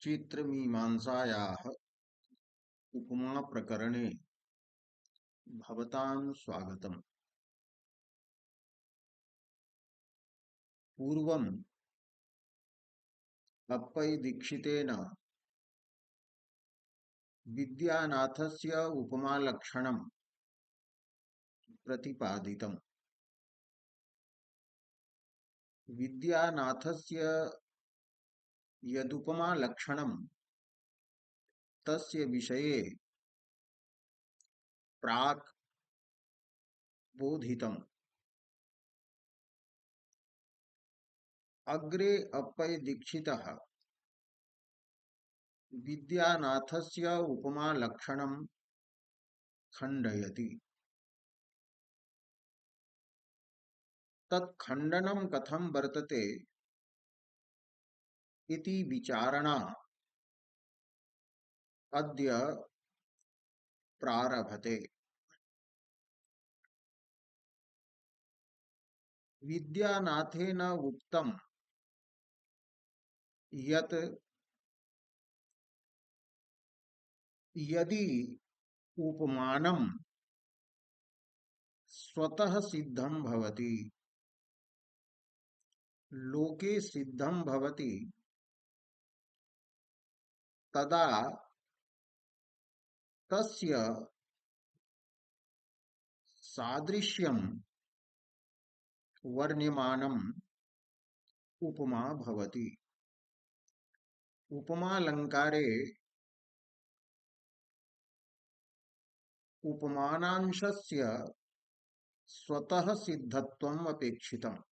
चित्रमीमांसायाः उपमा प्रकरणे भवतां स्वागतम्। पूर्वम् अप्पै दीक्षितेन विद्यानाथस्य उपमालक्षणं प्रतिपादितम्। विद्यानाथस्य यदुपमालक्षणं तस्य विषये प्राक् बोधितम्। अग्रे अप्पै दीक्षितः विद्यानाथस्य उपमालक्षणं खण्डयति। तत् खण्डनं कथं वर्तते इति विचारणा अद्य प्रारभते। विद्यानाथेन उक्तं यत् यदि उपमानं स्वतः सिद्धं भवति, लोके सिद्धं भवति, तदा तस्य सादृश्यं वर्ण्यमानम् उपमा भवति। उपमालंकारे उपमानांशस्य स्वतः सिद्धत्वम् अपेक्षितम्।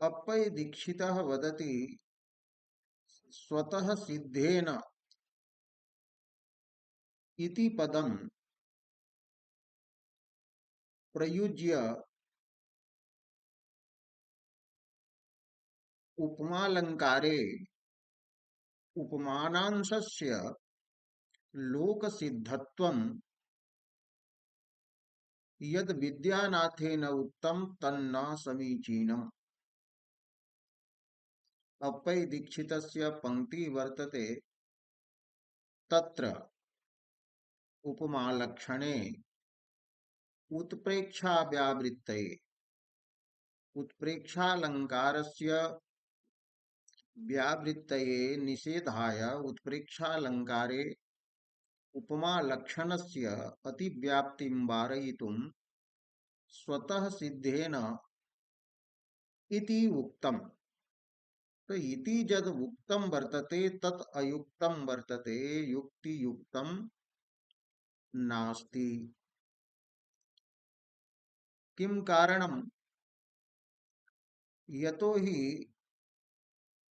अप्पै दीक्षितः वदति स्वतः सिद्धेन इति पदं प्रयुज्य उपमालंकारे उपमानांशस्य लोकसिद्धत्वं यद् विद्यानाथेन उक्तं तन्न समीचीनम्। अप्पै दीक्षितस्य पंक्ति वर्तते तत्र उपमालक्षणे उत्प्रेक्षाव्यावृत्तये। उत्प्रेक्षालंकारस्य व्यावृत्तये निषेधाय उत्प्रेक्षालंकारे उपमालक्षणस्य अतिव्याप्तिं वारयितुं स्वतः सिद्धेन इति उक्तम्। तो इति जद उक्तं वर्तते तत् अयुक्तं वर्तते, युक्ति युक्तं नास्ति। किं कारणं? यतो हि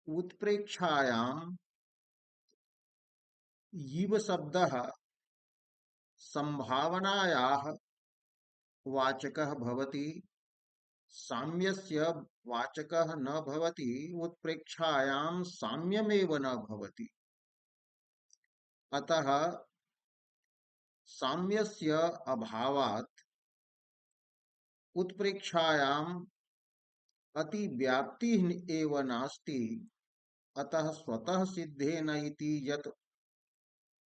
उत्प्रेक्षायां इव शब्दः संभावनायाः वाचकः भवति, साम्यस्य वाचकः न भवति। उत्प्रेक्षायां साम्यमेव न भवति। अतः साम्यस्य अभावात् उत्प्रेक्षायां अति व्याप्ति एव नास्ति। अतः स्वतः सिद्धेन इति यत्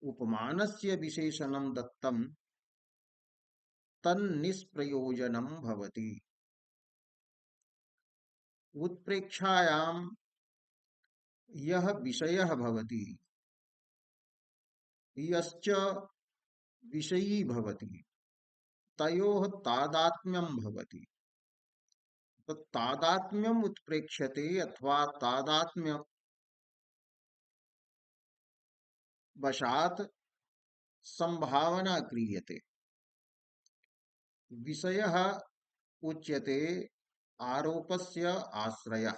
उपमानस्य विशेषणं दत्तं तन्निष्प्रयोजनं भवति। उत्प्रेक्षायां यः विषयः भवति, यश्च विषयी भवति, तयोः तादात्म्यं भवति। तो तादात्म्यम् उत्प्रेक्ष्यते अथवा तादात्म्य वशात् संभावना क्रियते। विषयः उच्यते आरोपस्य आश्रयः,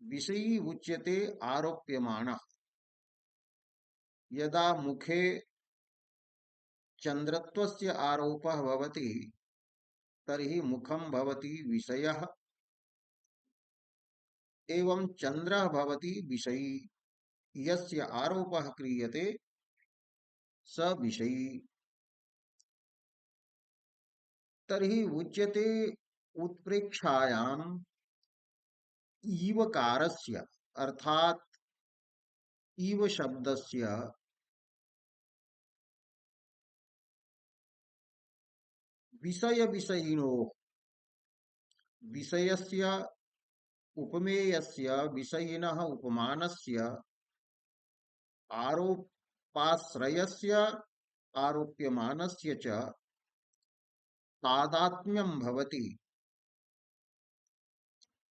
विषयी उच्यते आरोप्यमानः। यदा मुखे चंद्रत्वस्य आरोपः भवति तर्हि मुखं भवति विषयः, एवं चंद्रः भवति विषयी। यस्य आरोपः क्रियते स विषयी। तर्हि उच्यते उत्प्रेक्षायां ईवकारस्य अर्थात ईव शब्दस्य विषय विषयिणो विषयस्य उपमेयस्य विषयिनः उपमानस्य आरोपाश्रयस्य आरोप्यमानस्य च तादात्म्यं भवति।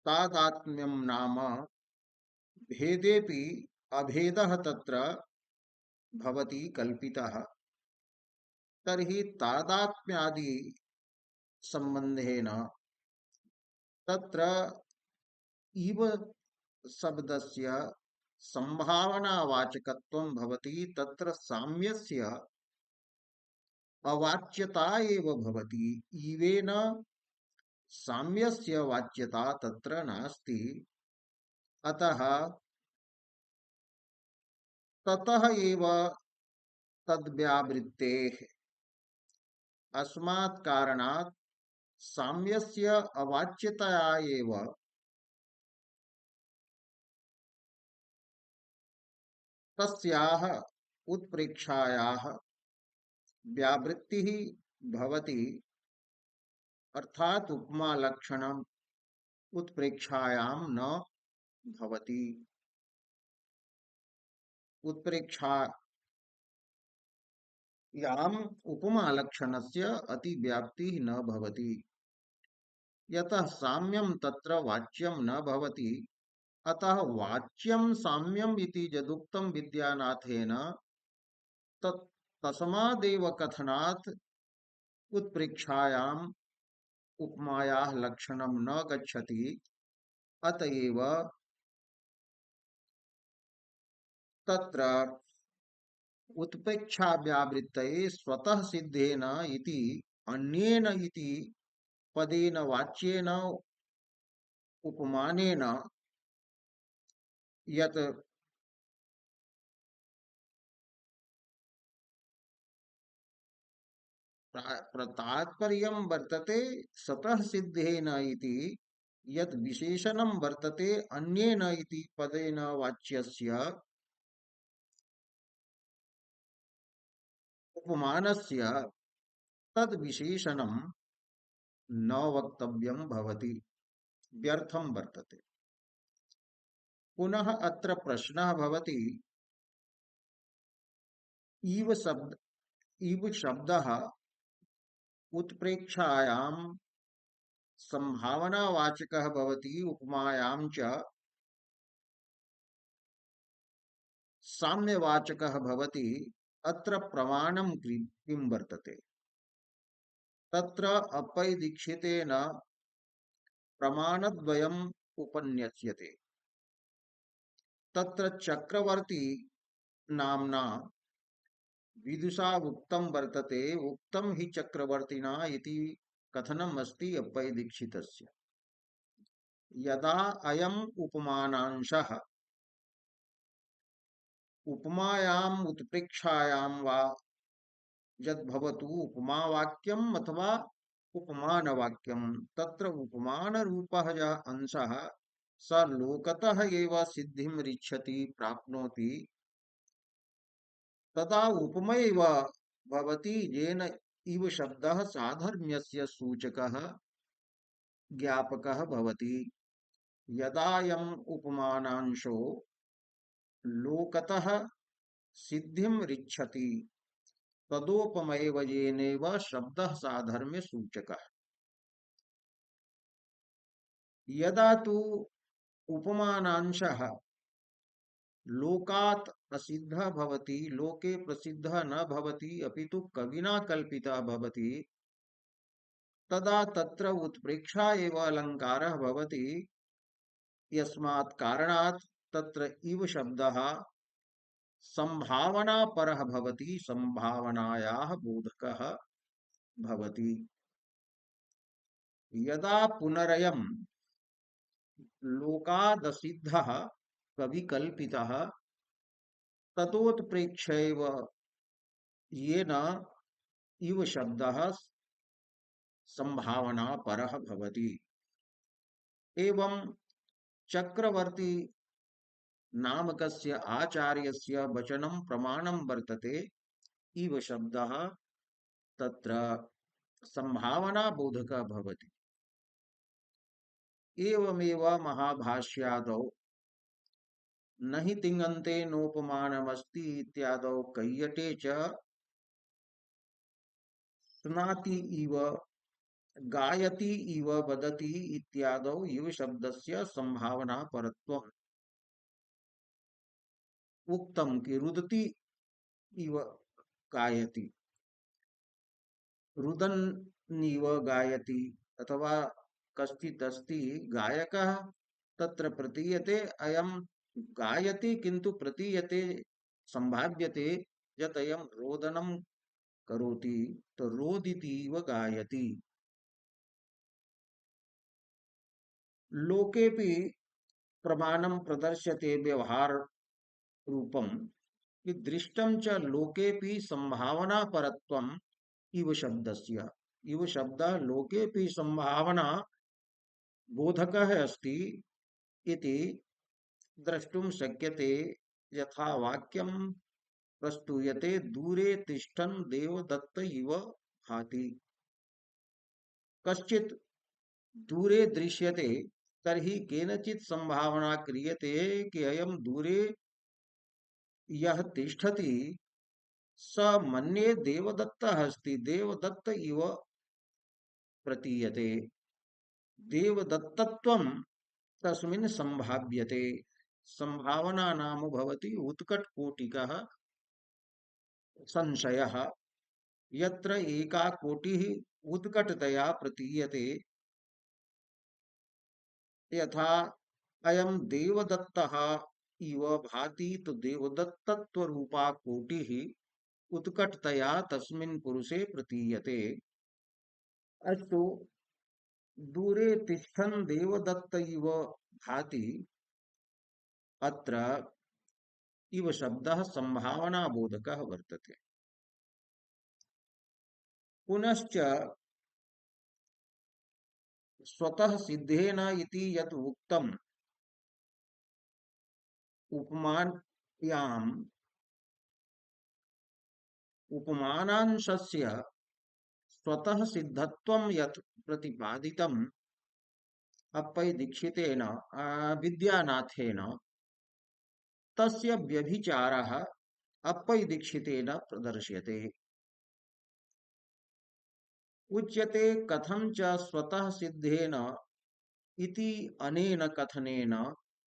तादात्म्यं नाम भेदेपि अभेदः तत्र भवति कल्पितः। तर्हि तादात्म्यादि संबंधेन तत्र इव शब्दस्य संभावनावाचकत्वं भवति। तत्र साम्यस्य अवाच्यता एव भवति। इवेन साम्यस्य वाच्यता तत्र नास्ति। अतः ततः एव तद्व्यावृत्तेः अस्मात् कारणात् साम्यस्य अवाच्यतया एव तस्याः उत्प्रेक्षायाः व्यावृत्तिः भवति। अर्थात उपमा लक्षणम् उत्प्रेक्षायां न भवति। उत्प्रेक्षायाम् उपमा लक्षणस्य अतिव्याप्तिः न भवति। यतः साम्यं तत्र वाच्यं न भवति। अतः वाच्यं साम्यम् इति यदुक्तं विद्यानाथेन तस्मादेव कथनात् उत्प्रेक्षायाम् उपमायाः लक्षणं न गच्छति। अतएव तत्र उत्प्रेक्षा व्यावृत्तये स्वतः सिद्धेन इति अन्येन इति पदेन वाच्येन उपमानेन यत् तात्पर्यं वर्तते स्वतः सिद्धेन इति यत् विशेषणं वर्तते अन्येन इति पदेन वाच्यस्य उपमानस्य तद् विशेषणं न वक्तव्यं भवति, व्यर्थं वर्तते। पुनः अत्र प्रश्नः भवति इव शब्दः उत्प्रेक्षायां संभावनावाचकः भवति, उपमायां च साम्यवाचकः भवति। अत्र प्रमाणं किं वर्तते? तत्र अप्पै दीक्षितेन प्रमाणद्वयम् उपन्यस्यते। तत्र चक्रवर्ती नाम्ना विदुषा उक्तं वर्तते। उक्तं हि चक्रवर्तिना इति कथनम् अस्ति अप्पै दीक्षितस्य। यदा अयम् उपमानांशः उपमायाम् उत्प्रेक्षायां वा यद्भवतु उपमावाक्यम् अथवा उपमानवाक्यम्, तत्र उपमानरूपः यः अंशः स लोकतः एव सिद्धिं रिच्छति, प्राप्नोति। तदा उपमैव भवति येन इव शब्दः साधर्म्यस्य सूचकः ज्ञापकः भवति। यदायम् उपमानांशो लोकतः सिद्धिं रिच्छति तदोपमैव येनेव शब्दः साधर्म्य सूचकः। यदा तु उपमानांशः लोकात् प्रसिद्धः भवति, लोके प्रसिद्धः न भवति अपितु कविना कल्पितः भवति, तदा तत्र उत्प्रेक्षा एव अलङ्कारः भवति। यस्मात् कारणात् तत्र इव शब्दः संभावनापरः भवति, संभावनायाः बोधकः भवति। यदा पुनरयम् लोकादसिद्धः कविकल्पितः ततोत्प्रेक्षैव येन इव शब्दः संभावनापरः भवति। एवं चक्रवर्ती नामकस्य आचार्यस्य वचनं प्रमाणं वर्तते इव शब्दः तत्र संभावना बोधकः भवति। एवमेव महाभाष्यादौ न हि तिङन्ते नोपमानमस्ति इत्यादौ कैयटे च स्नाति इव गायति इव वदति इत्यादौ इव शब्दस्य संभावना परत्वम् उक्तम कि रुदति इव गायति, रुदन्निव गायति अथवा कश्चित् अस्ति गायकः तत्र प्रतीयते अयं गायति किन्तु प्रतीयते संभाव्यते यत् अयं रोदनं करोति तो रोदिति इव गायति। लोकेपि प्रमाणं प्रदर्श्यते व्यवहार रूपम कि दृष्टं च लोकेपि संभावना परत्वम् इव शब्दस्य, इव शब्दः लोकेपि संभावना बोधकः अस्ति इति द्रष्टुं शक्यते। यथा वाक्यं प्रस्तूयते दूरे तिष्ठन् देवदत्त इव भाति। कश्चित् दूरे दृश्यते तर्हि केनचित् संभावना क्रियते कि अयं दूरे यः तिष्ठति स मन्ये देवदत्तः अस्ति, देवदत्त इव प्रतीयते। देवदत्तत्वं तस्मिन् संभाव्यते। संभावना नाम भवति उत्कटकोटिकः संशयः। यत्र एका कोटिः उत्कटतया प्रतीयते यथा अयं देवदत्तः इव भाति तो देवदत्तत्व रूपा कोटिः उत्कटतया तस्मिन् पुरुषे प्रतीयते। अस्तु दूरे तिष्ठन् देवदत्त इव भाति अत्र इव शब्दः संभावना बोधकः वर्तते। पुनश्च स्वतः सिद्धेन इति यत् उक्तम् उपमायाम् उपमानांशस्य स्वतः सिद्धत्वं यत् प्रतिपादितम् अप्पै दीक्षितेन विद्यानाथेन तस्य व्यभिचारः अप्पै दीक्षितेन प्रदर्श्यते। उच्यते कथं च स्वतः सिद्धेन इति अनेन कथनेन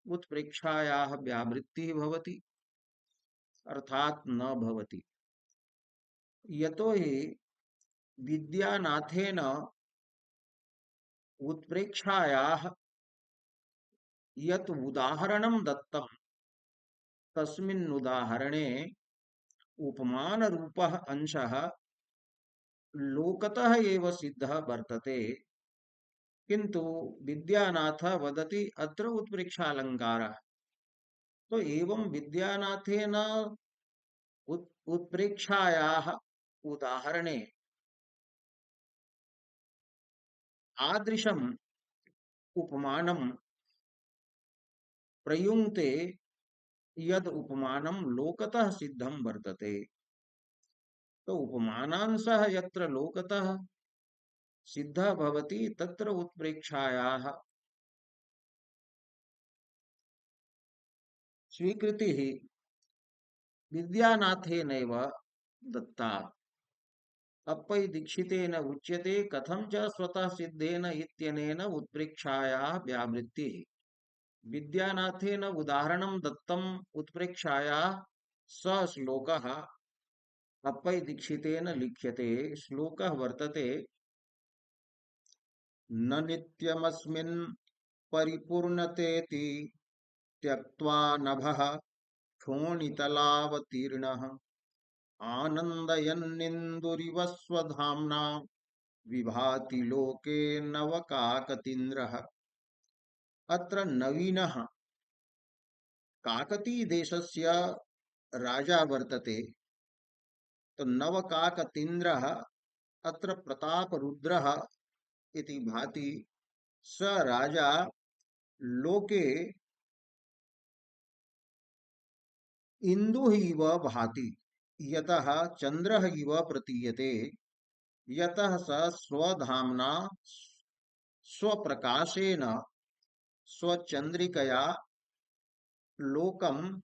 उत्प्रेक्षायाः व्यावृत्तिः भवति अर्थात न भवति। यतो हि विद्यानाथेन उत्प्रेक्षायाः यत् उदाहरणं दत्तं तस्मिन् उदाहरणे उपमान रूपः अंशः लोकतः एव सिद्धः वर्तते, किंतु विद्यानाथ वदति अत्र उत्प्रेक्षालंकारः। तो एवं विद्यानाथेन उत्प्रेक्षायाः उदाहरणे आदृशम् उपमानं प्रयुङ्क्ते यद उपमानं लोकतः सिद्धं वर्तते। तो उपमानांशः यत्र लोकतः सिद्धः भवति तत्र उत्प्रेक्षायाः स्वीकृतिः विद्यानाथेनैव दत्ता। अप्पै दीक्षितेन उच्यते कथं च स्वतः सिद्धेन इत्यनेन उत्प्रेक्षायाः व्यावृत्तिः। विद्यानाथेन उदाहरणं दत्तम् उत्प्रेक्षायाः स श्लोकः अप्पै दीक्षितेन लिख्यते। श्लोकः वर्तते न नित्यमस्मिन् परिपूर्णतेति त्यक्त्वा नभः क्षोणितलावतीर्णः आनन्दयन्निन्दुरिव स्वधाम्ना विभाति लोके नवकाकतीन्द्रः। अत्र नवीनः काकती देशस्य राजा वर्तते। तो नवकाकतीन्द्रः अत्र प्रतापरुद्रः इति भाति। स राजा लोके इंदु इव भाति यतः चंद्रः इव प्रतीयते यतः स स्वधाम्ना स्वप्रकाशेन स्वचंद्रिकया लोकम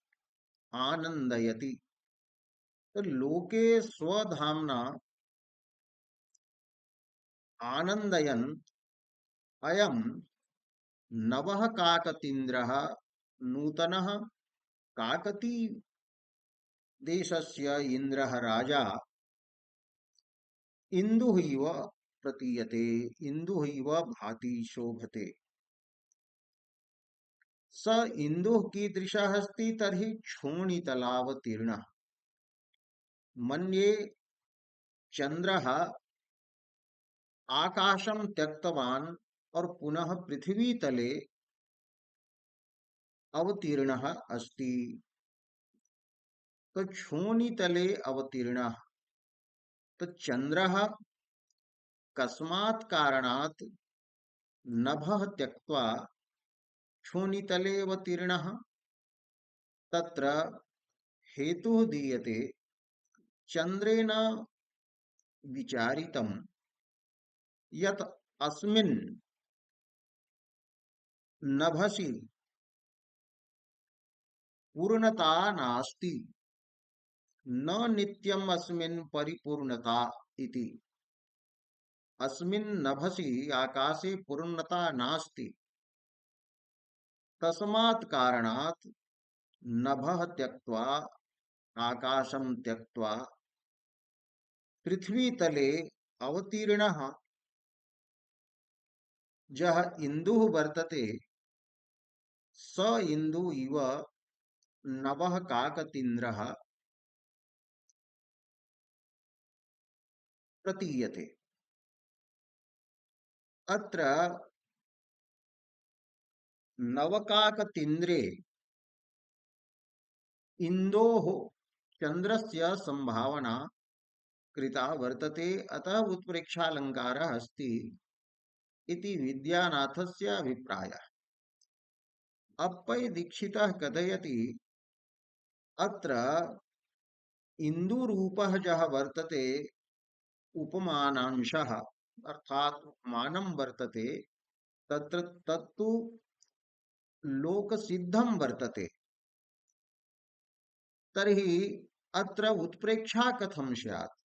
आनंदयति। तो लोके स्वधाम्ना आनंदयन् अयम नवः काकतीन्द्रः नूतनः काकती देशस्य इन्द्रः राजा इंदुः इव प्रतीयते इंदुः इव भाति शोभते। स इंदुः कीदृशः अस्ति तर्हि क्षोणितलावतीर्णः मन्ये चंद्रः आकाशं त्यक्तवान् और पुनः पृथ्वी तले अवतीर्णः अस्ति। तो क्षोणितले अवतीर्णः, तो चंद्रः कस्मात् कारणात् नभः त्यक्त्वा क्षोणितले अवतीर्णः, तत्र हेतुः दीयते चंद्रेण विचारितं यत् अस्मिन् नभसि पूर्णता नास्ति न नित्यम् अस्मिन् परिपूर्णता इति। अस्मिन् नभसि आकाशे पूर्णता नास्ति, तस्मात् कारणात् नभः त्यक्त्वा आकाशं त्यक्त्वा पृथ्वी तले अवतीर्णः जः इंदुः वर्तते स इंदु इव नवः काकतीन्द्रः प्रतीयते। अत्र नवकाकतीन्द्रे इंदोः चंद्रस्य संभावना कृता वर्तते, अतः उत्प्रेक्षालंकारः अस्ति इति विद्यानाथस्य अभिप्रायः। अप्पय्य दीक्षितः कथयति अत्र इंदुरूपः यः वर्तते उपमानांशः अर्थात उपमानं वर्तते तत्र तत्तु लोकसिद्धं वर्तते। तर्हि अत्र उत्प्रेक्षा कथं स्यात्?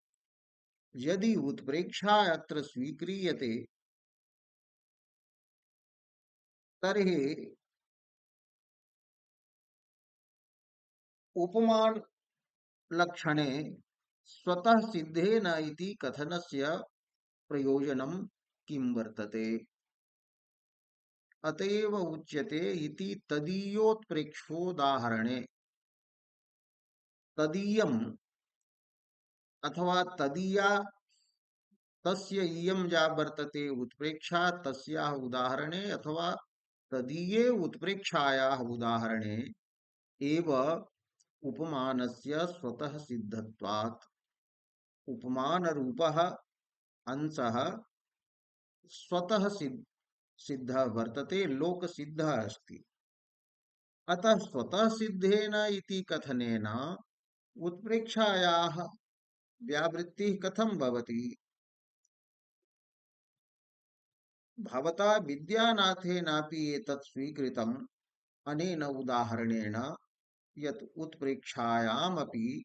यदि उत्प्रेक्षा अत्र स्वीक्रियते तर्हि उपमान लक्षणे स्वतः सिद्धेन इति कथनस्य प्रयोजनं किं वर्तते? अतएव उच्यते इति तदीयोत्प्रेक्षोदाहरणे। तदीयम् अथवा तदीया तस्य इयं या वर्तते उत्प्रेक्षा तस्याः उदाहरणे अथवा तदीये उत्प्रेक्षायाः उदाहरणे एव उपमानस्य स्वतः सिद्धत्वात्। उपमान रूपः अंशः स्वतः सिद्ध वर्तते, लोक सिद्ध अस्ति। अतः स्वतः सिद्धेन इति कथनेन उत्प्रेक्षायाः व्यावृत्तिः कथं भवति? भवता विद्यानाथेनापि एतत् स्वीकृतम् अनेन उदाहरणेन यत् उत्प्रेक्षायामपि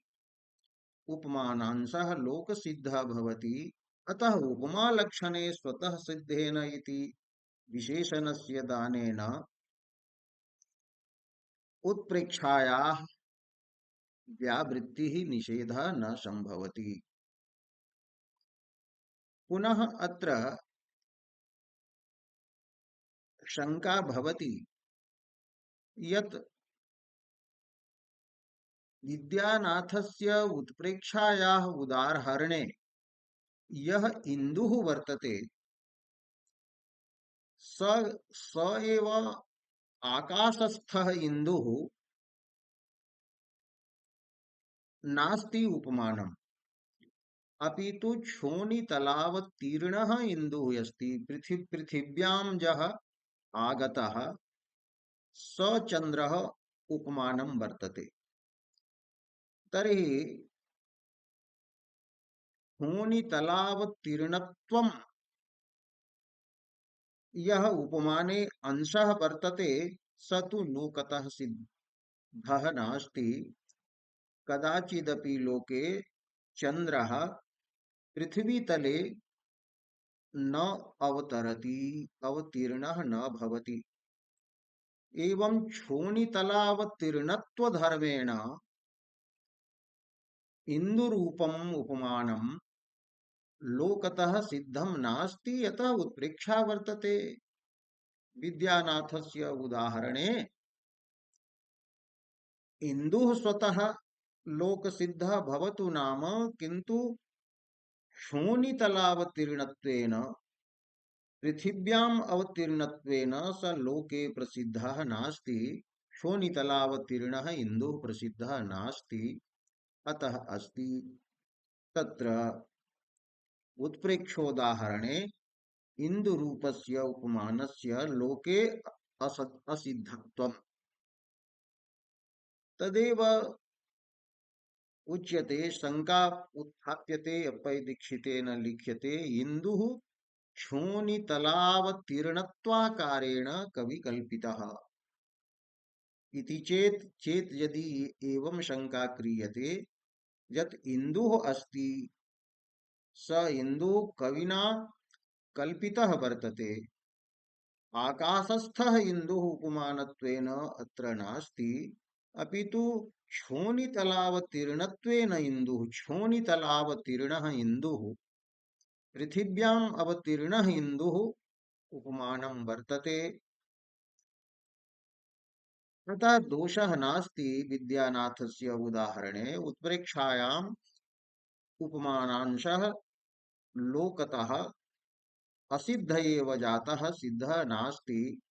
उपमानांशः लोकसिद्धः भवति, अतः उपमालक्षणे स्वतः सिद्धेन इति विशेषणस्य दानेन उत्प्रेक्षायाः व्यावृत्तिः निषेधः न संभवति। पुनः अत्र शंका भवति यत् विद्यानाथस्य उत्प्रेक्षायाः उदाहरणे यः इंदुः वर्तते स स एव आकाशस्थः इंदुः नास्ति उपमानम्, अपितु क्षोणितलावतीर्णः इंदुः अस्ति। पृथिव्यां यः आगतः स चन्द्रः उपमानं वर्तते। तर्हि होनितलावतीर्णत्वं यः उपमाने अंशः वर्तते स तु लोकतः सिद्धः नास्ति। कदाचिदपि लोके चन्द्रः पृथ्वीतले न अवतरति, अवतीर्णः न भवति। एवं क्षोणितलावतीर्णत्वधर्मेण इन्दुरूपम् उपमानं लोकतः सिद्धं नास्ति, यतः उत्प्रेक्षा वर्तते। विद्यानाथस्य उदाहरणे इन्दुः स्वतः लोकसिद्धः भवतु नाम, किन्तु शोणितलावतीर्णत्वेन पृथिव्याम् अवतीर्णत्वेन स लोके प्रसिद्धः नास्ति। शोणितलावतीर्णः इन्दुः प्रसिद्धः नास्ति, अतः अस्ति। तत्र उत्प्रेक्षोदाहरणे इन्दुरूपस्य उपमानस्य लोके असिद्धत्वम्। तदेव उच्यते, शंका उत्थाप्यते अप्पय दीक्षितेन लिख्यते, इंदुः क्षोणितलावतीर्णत्वाकारेण कविकल्पितः इति चेत् चेत् यदि एवं शंका क्रियते यत् इंदुः अस्ति स इंदुः कविना कल्पितः वर्तते, आकाशस्थः इंदुः उपमानत्वेन अत्र नास्ति, अपितु क्षोणितलावतीर्णत्वेन इंदुः, क्षोणितलावतीर्णः इंदुः पृथिव्याम् अवतीर्णः इंदुः उपमानं वर्तते। तथा दोषः नास्ति विद्यानाथस्य उदाहरणे उत्प्रेक्षायाम् उपमानांशः लोकतः असिद्ध एव जातः, सिद्धः नास्ति।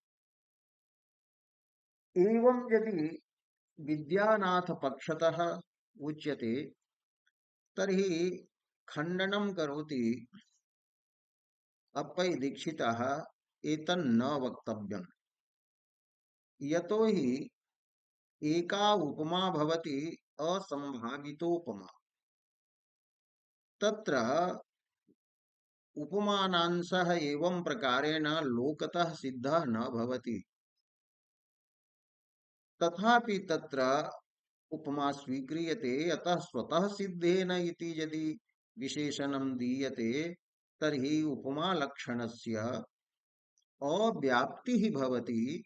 एवं यदि विद्यानाथ पक्षतः उच्यते तर्हि खंडनं करोति अप्पय दीक्षितः, एतन्न वक्तव्यम्। यतो हि एका उपमा भवति असंभावितोपमा। तत्र उपमानांशः एवं प्रकारेण लोकतः सिद्धः न भवति, तथापि तत्र उपमा स्वीक्रियते। अतः स्वतः सिद्धेन इति यदि विशेषणं दीयते तर्हि उपमा लक्षणस्य अव्याप्तिः भवति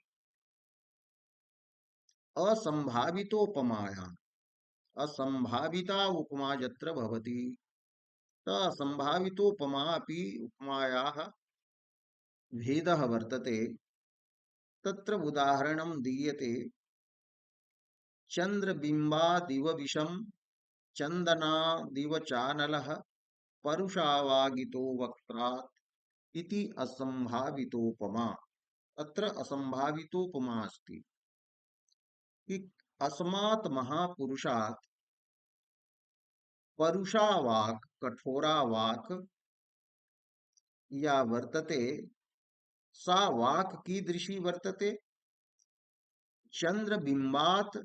असंभावितोपमायाम्। असंभाविता उपमा यत्र भवति असंभावितोपमा अपि उपमायाः भेदः वर्तते। तत्र उदाहरणं दीयते, चंद्रबिंबादिव विषम चंदनादिव चानलः परुषावागितो वक्त्रात् इति असंभावितोपमा। अत्र असंभावितोपमा अस्ति कि अस्मात् महापुरुषात् परुषावाक्, कठोरावाक् या वर्तते, सा वाक् कीदृशी वर्तते? चंद्रबिंबात्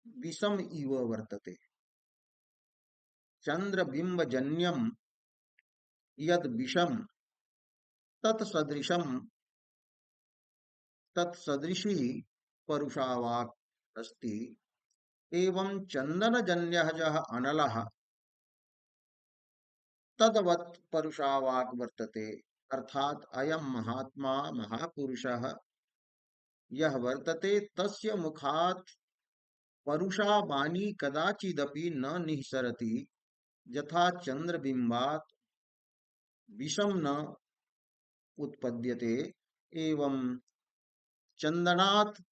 विषम इव वर्तते। चंद्रबिंबजन्यम यद विषम तत्सदृशम तत्सदृशी परुषावाक् अस्ति। एवं चंदनजन्यः यः अनलः तदवत् परुषावाक् वर्तते। अर्थात अयम महात्मा महापुरुषः यह वर्तते तस्य मुखात् परुषा वाणी कदाचिदपि न निःसरति, यथा चंद्रबिंबात् विषम न उत्पद्यते, एवं चंदनात्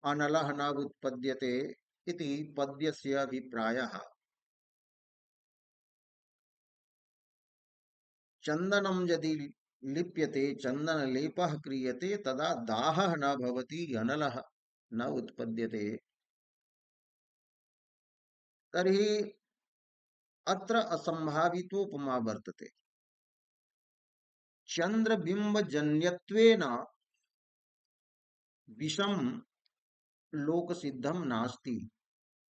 अनलः न उत्पद्यते इति पद्यस्य अभिप्रायः। चंदनं यदि लिप्यते, चंदन लेपः क्रियते, तदा दाहः न भवति, अनलः न उत्पद्यते। तर्हि अत्र असंभावितोपमा वर्तते। चंद्रबिंब जन्यत्वेन विषम लोक सिद्धम नास्ति।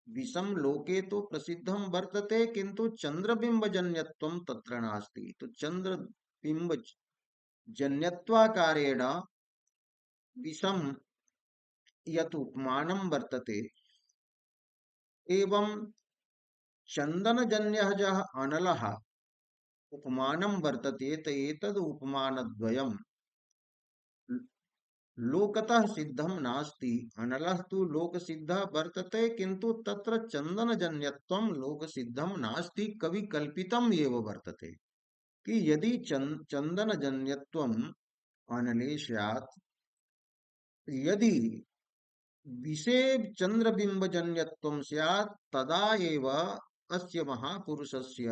विषम लोके तो प्रसिद्धम वर्तते किंतु चंद्रबिंब जन्यत्वम तत्र नास्ति। तो चंद्रबिंब जन्यत्वाकारेण विषम यत उपमानम वर्तते एवं चंदनजन्यः यः अनलः उपमानम वर्तते त एतद् उपमानद्वयम् लोकतः सिद्धम नास्ति। अनलः तु लोक सिद्धः वर्तते किंतु तत्र चंदनजन्यत्वं लोक सिद्धम नास्ति, कवि कल्पितम एव वर्तते। कि यदि चंदनजन्यत्वम् अनले स्यात्, यदि विषे चंद्रबिंबजन्यत्वं स्यात्, तदा एव अस्य महापुरुषस्य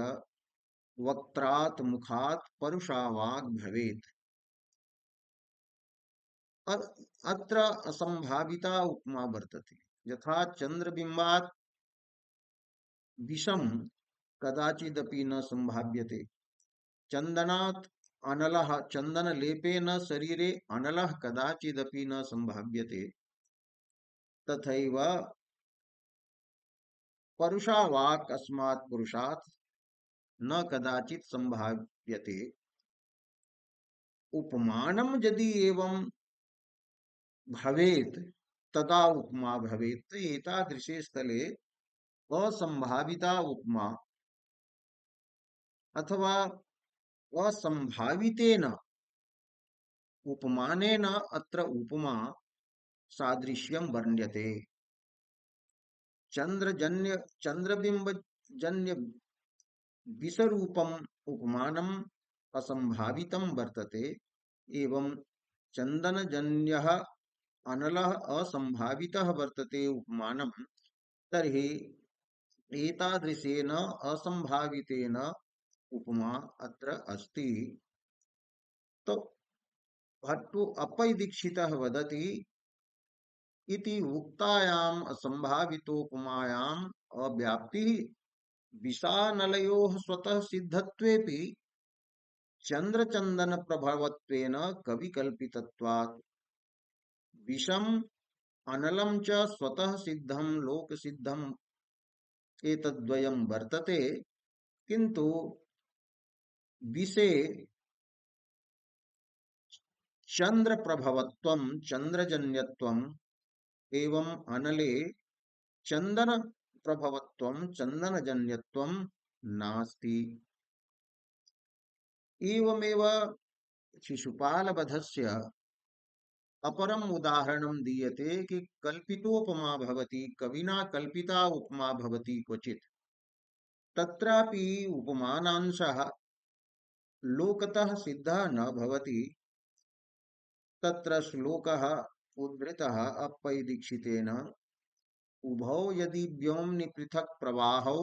वक्त्रात् मुखात् परुषा वाक् भवेत्। अत्र असंभाविता उपमा वर्तते। यथा चंद्रबिंबात् विषम कदाचिदपि न संभाव्यते, चंदनात् अनलः चंदनलेपेन शरीरे अनलः कदाचिदपि न संभाव्यते, तथैव परुषा वाक् अस्मात् पुरुषात् न कदाचित् संभाव्यते। उपमानम यदि एवं भवेत् तदा उपमा भवेत्। एतादृशे स्थले असंभाविता उपमा अथवा असंभावितेन उपमानेन अत्र उपमा सादृश्यं वर्ण्यते। चंद्रबिंब जन्य विषरूपम उपमानम असंभावितम वर्तते एवं चंदनजन्यः अनलः असंभावितः वर्तते उपमानम। तर्हि एतादृशेन असंभावितेन उपमा अत्र अस्ति। तो भट्टो अप्पय्य दीक्षितः वदति इति उक्तायाम् असंभावितोपमायाम् अव्याप्तिः विशानलयोः स्वतः सिद्धत्वेपि चंद्रचंदन प्रभवत्वेन कविकल्पितत्वात् विषम अनलं च स्वतः सिद्धं लोक सिद्धं एतद्वयं वर्तते, किंतु विषे चंद्र प्रभवत्वं चंद्रजन्यत्वं एवं अनले चंदन प्रभवत्वं चंदनजन्यत्वं नास्ति। एवमेव शिशुपालवधस्य अपरम उदाहरणं दीयते कि कल्पितोपमा भवति, कविना कल्पिता उपमा भवति क्वचित्। तत्रापि उपमानांशः लोकतः सिद्धः न भवति। तत्र श्लोकः उद्धृतः अप्पय्य दीक्षितेन, उभौ यदि व्योम्नि पृथक् प्रवाहौ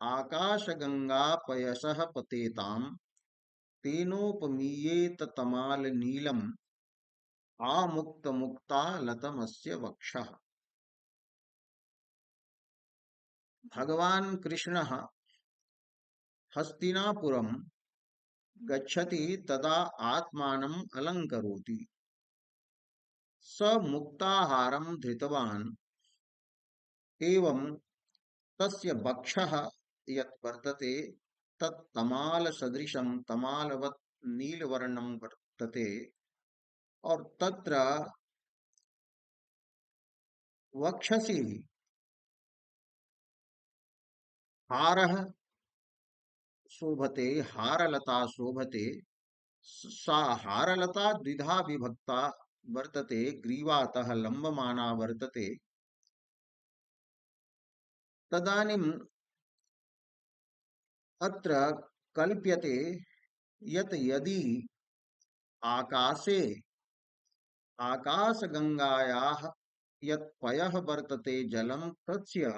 आकाशगंगा पयसः पतेताम् तेनोपमीयेत तमाल नीलम आमुक्त मुक्तालतमस्य वक्षः। भगवान कृष्णः हस्तिनापुरं गच्छति तदा आत्मानम् अलंकरोति। स मुक्ताहारं धृतवान् एवं तस्य वक्षः यत् वर्तते तत् तमाल सदृशं तमालवत् नीलवर्णं वर्तते। और तत्र वक्षसि हारः शोभते, हारलता शोभते। सा हारलता द्विधा विभक्ता वर्तते, ग्रीवातः लंबमाना वर्तते। तदानीम् अत्र कल्प्यते यत् यदि आकाशे आकाशगंगायाः यत् पयः वर्तते जलं, तस्य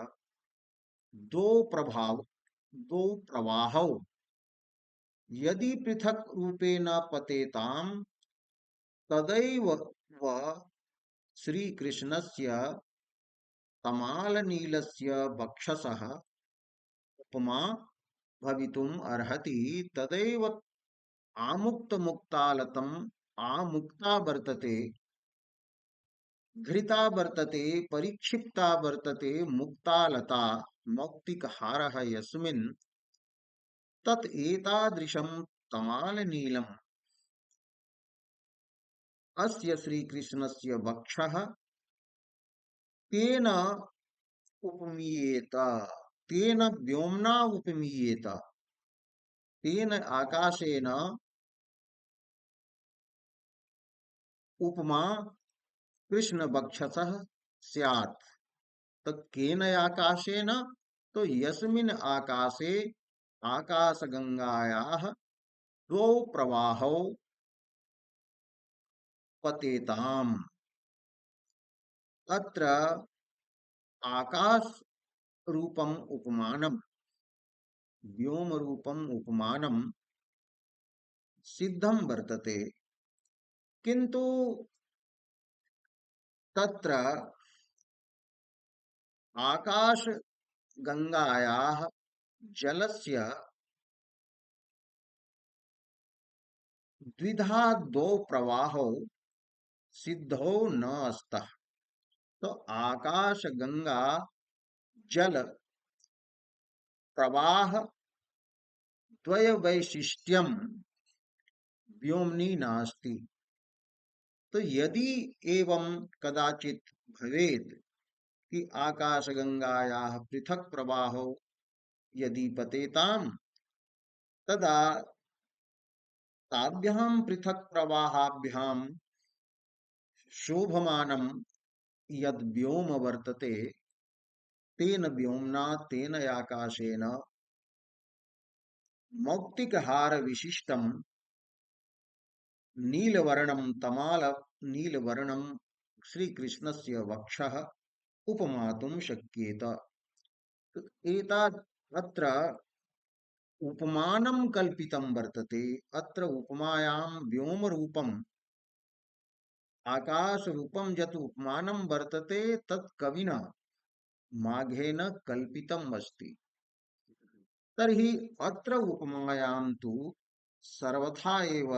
द्वौ प्रवाहौ यदि पृथक रूपेण पतेताम, तदैव वः श्रीकृष्णस्य तमालनीलस्य वक्षसः उपमा भवितुम् अर्हति। तदैव आमुक्त मुक्तालतम आमुक्ता वर्तते। घृता वर्तते परिक्षिप्ता वर्तते मुक्तालता मौक्तिकहारः यस्मिन् तत् एतादृशं तमालनीलम् अस्य श्रीकृष्णस्य वक्षः तेन उपमीयेत तेन व्योम्ना उपमीयेत तेन आकाशेन उपमा कृष्ण वक्षसः स्यात्। तो केन आकाशेन, तो यस्मिन् आकाशे आकाशगंगायाः द्वौ प्रवाहौ पतेताम्। अत्र आकाश रूपम उपमानम व्योम रूपम उपमानम सिद्धम वर्तते, किंतु तत्र आकाश गंगायाः जलस्य द्विधा द्वौ प्रवाहौ सिद्धौ न स्तः। तो आकाश गंगा जल प्रवाह द्वय वैशिष्ट्यम व्योमनी नास्ति। तो यदि एवं कदाचित भवेत् कि आकाश गंगायाः पृथक प्रवाहो यदि पतेताम, तदा ताभ्यां पृथक प्रवाहाभ्यां शोभमानं यद् व्योम वर्तते तेन व्योम्ना तेन आकाशेन मौक्तिकहार विशिष्टं नीलवर्णं तमाल नीलवर्णं श्रीकृष्णस्य वक्षः उपमातुं शक्येत। एतत् अत्र उपमानं कल्पितं वर्तते। अत्र उपमायां व्योम रूपम् आकाश रूपं यत् उपमानं वर्तते तत् कविना माघेन कल्पितम् अस्ति। तर्हि अत्र उपमायां तु सर्वथा एव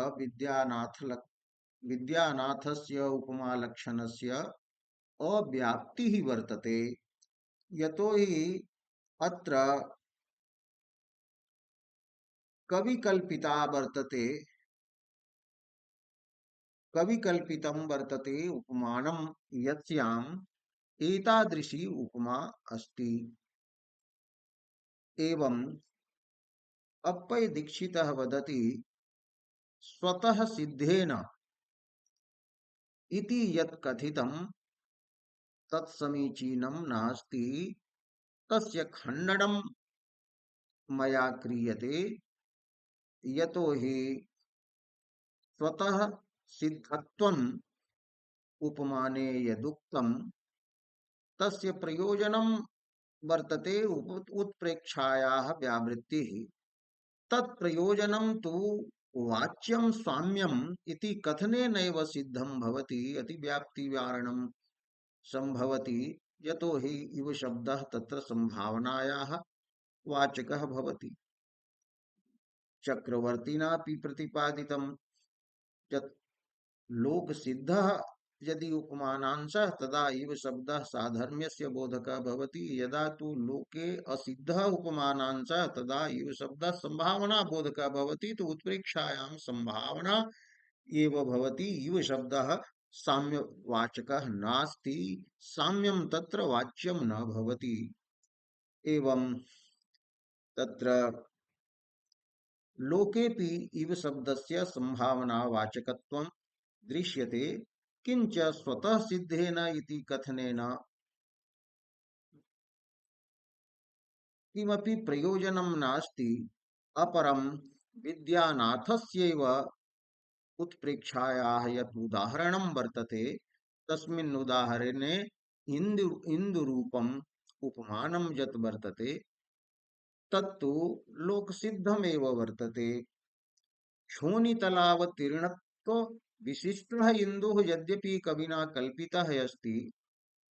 विद्यानाथस्य उपमालक्षणस्य अव्याप्तिः वर्तते। यतो हि अत्र कविकल्पिता वर्तते, कविकल्पितं वर्तते उपमानं यस्याम् एतादृशी उपमा अस्ति। एवं अप्पय दीक्षितः वदति स्वतः सिद्धेन इति यत् कथितं तत् समीचीनं नास्ति, तस्य खण्डनं मया क्रियते। यतो हि स्वतः सिद्धत्वम् उपमाने यदुक्तं तस्य प्रयोजनं वर्तते उत्प्रेक्षायाः व्यावृत्तिः। तत् प्रयोजनं तु वाच्यं स्वाम्यम् इति कथनेनैव सिद्धं भवति, अतिव्याप्ति वारणं संभवति। यतो हि इव शब्दः तत्र संभावनायाः वाचकः भवति। चक्रवर्तिनापि प्रतिपादितं यत् लोक सिद्धः यदि उपमानांशः तदा इव शब्दः साधर्म्यस्य बोधकः भवति। यदा तु लोके असिद्धः उपमानांशः तदा इव शब्दः संभावना बोधकः भवति। तो उत्प्रेक्षायां संभावना एव भवति, इव शब्दः साम्यवाचकः नास्ति, साम्यं तत्र वाच्यं न भवति। एवं तत्र लोकेपि इव शब्दस्य संभावनावाचकत्वं दृश्यते, किंच स्वतः सिद्धेन इति कथनेन किमपि प्रयोजनं नास्ति। अपरं विद्यानाथस्यैव उत्प्रेक्षायाः यत् उदाहरणं वर्तते तस्मिन् उदाहरणे इन्दुरूपम् उपमानं यत् वर्तते तत्तु लोकसिद्धमेव वर्तते। क्षोणितलावतीर्णत्व विशिष्टः इन्दुः यद्यपि कविना कल्पितः अस्ति,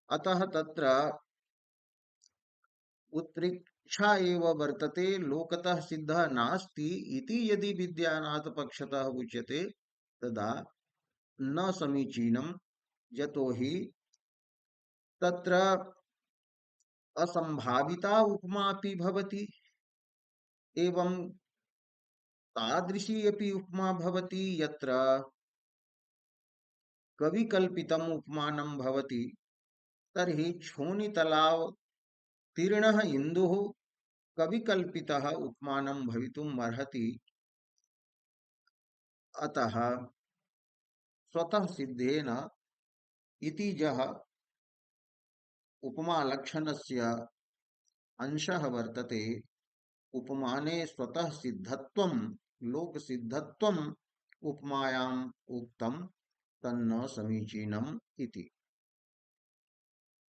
अतः तत्र उत्प्रेक्षा एव वर्तते, लोकतः सिद्धः नास्ति इति यदि विद्यानाथ पक्षतः उच्यते तदा न समीचीनं। यतो हि तत्र असंभाविता उपमापि भवति एवं तादृशी अपि उपमा भवति यत्र कविकल्पितम् उपमानं भवति। तर्हि क्षोणितलाव तीर्णः इन्दुः कविकल्पितः उपमानं भवितुम् अर्हति। अतः स्वतः सिद्धेन इति यः उपमालक्षणस्य अंशः वर्तते, उपमाने स्वतः सिद्धत्वं लोकसिद्धत्वम् उपमायाम् उक्तं तन्न समीचीनम् इति।